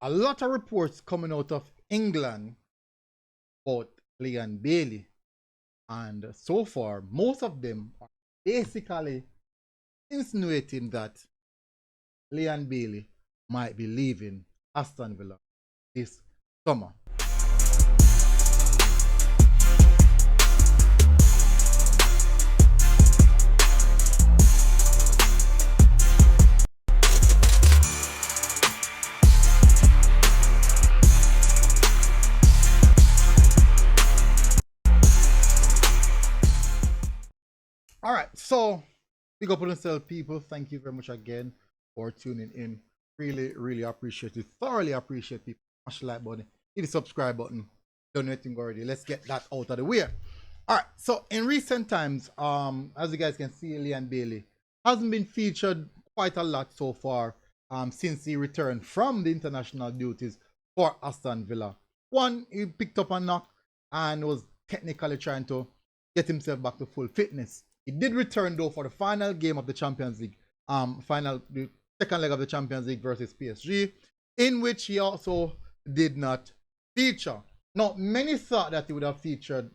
a lot of reports coming out of England about Leon Bailey. And so far, most of them are basically insinuating that Leon Bailey might be leaving Aston Villa this summer. All right, so big up on yourself, people. Thank you very much again for tuning in. Really appreciate it. Thoroughly appreciate people. Smash the like button, hit the subscribe button. Done anything already. Let's get that out of the way. All right, so in recent times, as you guys can see, Leon Bailey hasn't been featured quite a lot so far since he returned from the international duties for Aston Villa. One, he picked up a knock and was technically trying to get himself back to full fitness. He did return though for the final game of the Champions League, the second leg of the Champions League versus PSG, in which he also did not feature. Now, many thought that he would have featured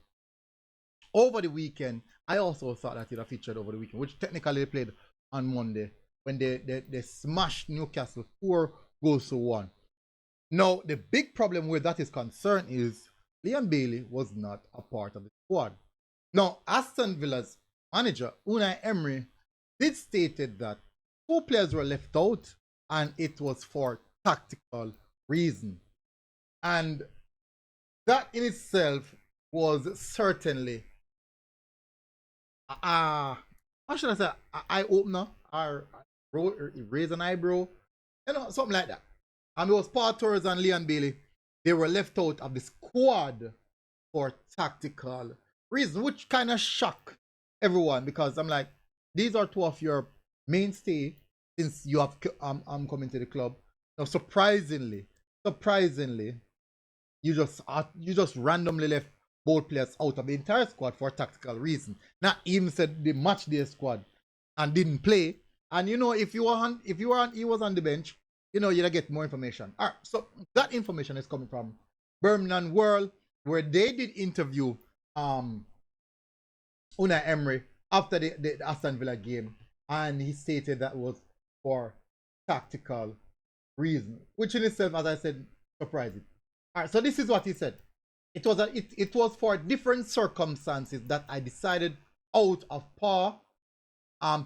over the weekend. I also thought that he would have featured over the weekend, which technically they played on Monday when they smashed Newcastle 4-1. Now, the big problem where that is concerned is Leon Bailey was not a part of the squad. Now, Aston Villa's manager, Unai Emery, did stated that 2 players were left out and it was for tactical reasons. And that in itself was certainly how should I say, eye opener or raise an eyebrow, something like that. And it was Paul Torres and Leon Bailey, they were left out of the squad for tactical reasons, which kind of shocked everyone because I'm like, these are 2 of your mainstay since you have coming to the club. Now, surprisingly, you just randomly left both players out of the entire squad for tactical reason. Not even said the match day squad and didn't play. And if he was on the bench, you'd get more information. All right, so that information is coming from Birmingham World, where they did interview Unai Emery after the Aston Villa game, and he stated that was for tactical reason, which in itself, as I said, surprising. All right, so this is what he said. It was for different circumstances that I decided out of Paul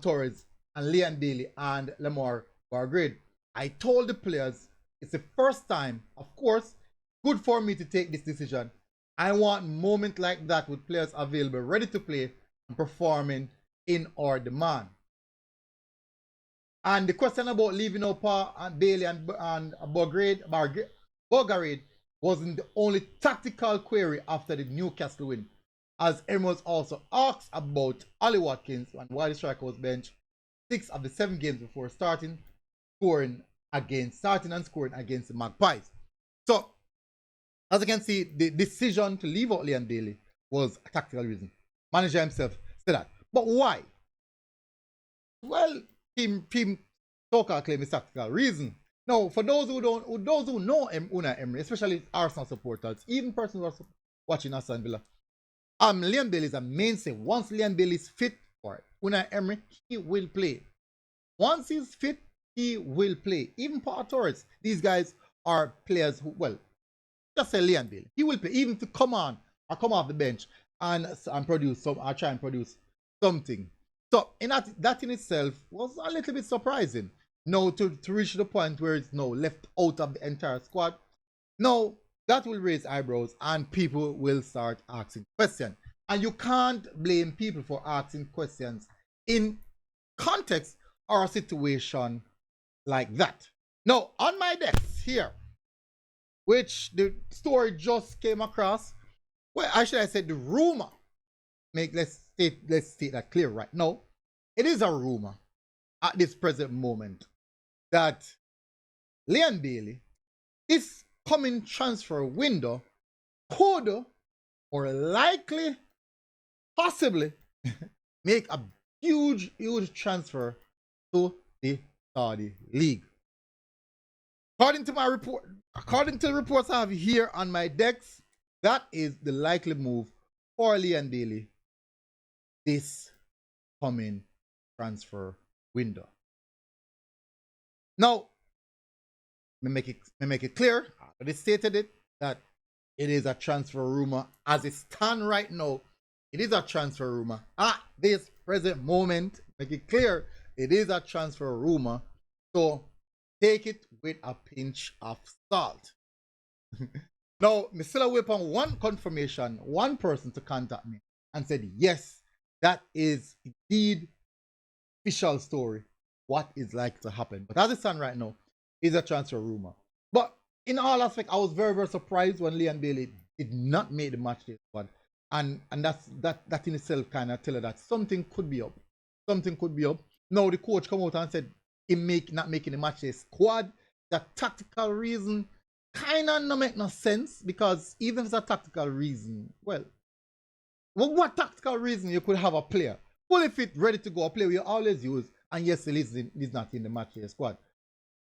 Torres and Leon Bailey and Lamar Bargrade. I told the players it's the first time, of course, good for me to take this decision. I want moment like that with players available, ready to play and performing in our demand. And the question about leaving out Paul and Bailey and Bargrade wasn't the only tactical query after the Newcastle win, as Emery was also asked about Ollie Watkins and why the striker was benched 6 of the 7 games before starting and scoring against the Magpies. So, as you can see, the decision to leave out Leon Bailey was a tactical reason. Manager himself said that. But why? Well, team soccer claim is tactical reason. Now, for those who know Unai Emery, especially Arsenal supporters, even persons who are watching Aston Villa, Leon Bailey is a mainstay. Once Leon Bailey is fit for Unai Emery, he will play. Once he's fit, he will play. Even Paul Torres, these guys are players who, well, just say Leon Bailey, he will play, even to come on or come off the bench and produce some, or try and produce something. So in that in itself was a little bit surprising. No, to reach the point where it's now left out of the entire squad. No, that will raise eyebrows and people will start asking questions. And you can't blame people for asking questions in context or a situation like that. Now, on my desk here, which the story just came across, well, actually I said the rumor. Let's state that clear right now. It is a rumor at this present moment that Leon Bailey, this coming transfer window, could or likely, possibly make a huge transfer to the Saudi League. According to the reports I have here on my decks, that is the likely move for Leon Bailey this coming transfer window. Now, me make it clear. I already stated it that it is a transfer rumor as it stands right now. It is a transfer rumor at this present moment. Make it clear, it is a transfer rumor. So take it with a pinch of salt. Now, me still away upon one confirmation, one person to contact me and said, yes, that is indeed official story. What is like to happen. But as it stands right now, is a transfer rumor. But in all aspects, I was very, very surprised when Leon Bailey did not make the match day squad. And that in itself kind of tell her that something could be up. Something could be up. Now the coach come out and said he not making the match day squad. The tactical reason kind of no make no sense, because even if it's a tactical reason, well, what tactical reason you could have a player fully fit, ready to go, a player you always use, and yes, he's not in the match day squad,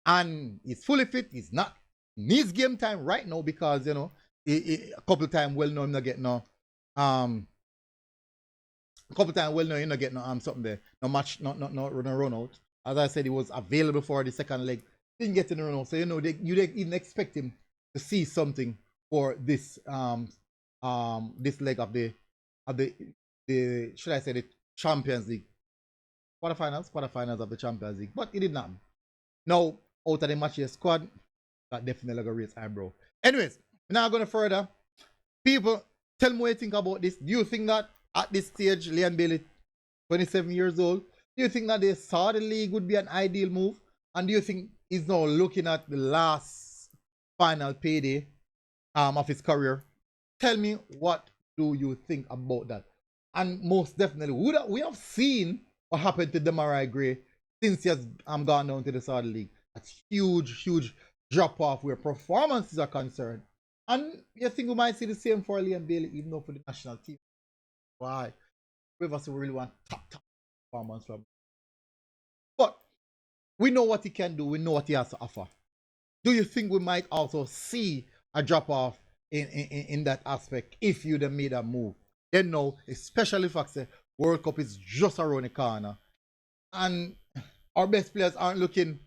and he's fully fit, he's not needs game time right now because you know a couple times well known not get no a couple times well known you not get no something there, no match, no run out. As I said, he was available for the second leg, didn't get in the run out, so you know you didn't expect him to see something for this this leg of the should I say the Champions League quarterfinals of the Champions League, but he did not. Now out of the match squad, that definitely gonna raise eyebrow. Anyways, now going further. People, tell me what you think about this. Do you think that at this stage, Leon Bailey, 27 years old, do you think that the Saudi League would be an ideal move? And do you think he's now looking at the last final payday of his career? Tell me, what do you think about that? And most definitely, we have seen what happened to Demarai Gray since he has gone down to the Saudi League. That's huge drop off where performances are concerned. And you think we might see the same for Leon Bailey, even though for the national team. Why? We of us really want top performance from him. But we know what he can do, we know what he has to offer. Do you think we might also see a drop off in that aspect if you'd have made a move? Then no, especially if I say World Cup is just around the corner. And our best players aren't looking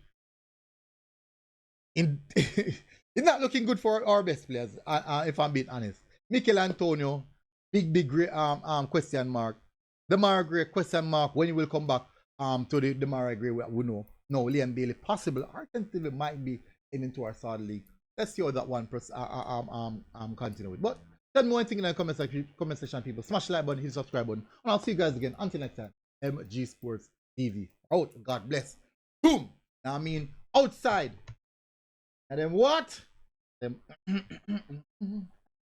in it's not looking good for our best players, if I'm being honest. Mikel Antonio, big question mark. Demarai Gray, question mark. When he will come back to the Demarai Gray, we know. No, Leon Bailey, possible. Alternatively might be into our Saudi League. Let's see how that one continue with. But tell me one thing in the comment section, people. Smash the like button, hit the subscribe button. And I'll see you guys again. Until next time, MG Sports TV. Out. God bless. Boom. Now I mean outside. And then what? Them